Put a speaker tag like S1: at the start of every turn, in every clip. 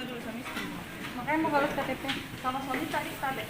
S1: dulu sama istri.
S2: Makanya mau galus KTP.
S1: Sama suami tadi tadi.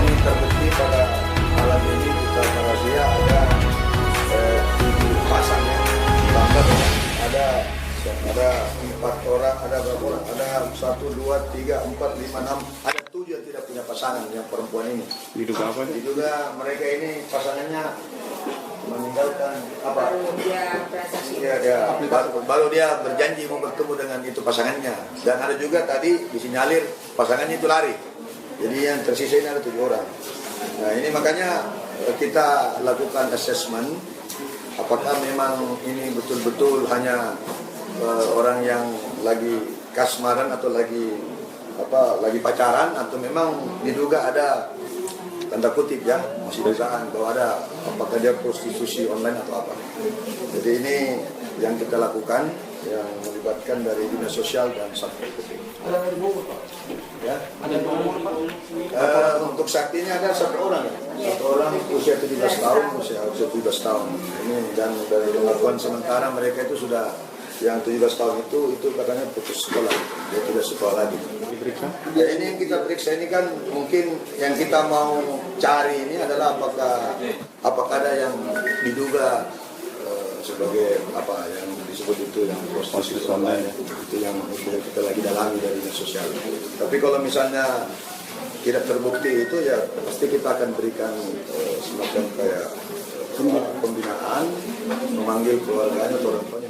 S3: Ini terbukti pada malam ini kita merazia ada 7 pasang ya, ditambah ada 4 orang, ada berapa orang? Ada 1, 2, 3, 4, 5, 6, ada 7 yang tidak punya pasangan yang perempuan ini.
S4: Diduga apa?
S3: Diduga mereka ini pasangannya meninggalkan apa? Baru dia berjanji mau bertemu dengan itu pasangannya. Dan ada juga tadi disinyalir pasangannya itu lari. Jadi yang tersisa ini ada 7 orang. Nah ini makanya kita lakukan assessment apakah memang ini betul-betul hanya orang yang lagi kasmaran atau lagi pacaran, atau memang diduga ada tanda kutip ya masih dugaan bahwa ada apakah dia prostitusi online atau apa. Jadi ini yang kita lakukan yang melibatkan dari dinas sosial dan satpol pp. Ya. Untuk saat ini ada 1 orang ya. 1 orang usia 17 tahun, usia 17 tahun. Ini dan dari pengakuan sementara mereka itu sudah yang 17 tahun itu katanya putus sekolah, dia tidak sekolah lagi.
S4: Diperiksa?
S3: Ya ini yang kita periksa ini kan mungkin yang kita mau cari ini adalah apakah ada yang diduga sebagai apa yang disebut itu yang prostitusi online ya. Itu yang kita lagi dalami dari dinas sosial. Tapi kalau misalnya tidak terbukti itu ya pasti kita akan berikan semacam kayak pembinaan, memanggil keluarganya atau orang tuanya.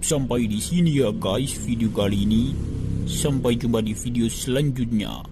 S1: cukup sampai di sini ya guys video kali ini. Sampai jumpa di video selanjutnya.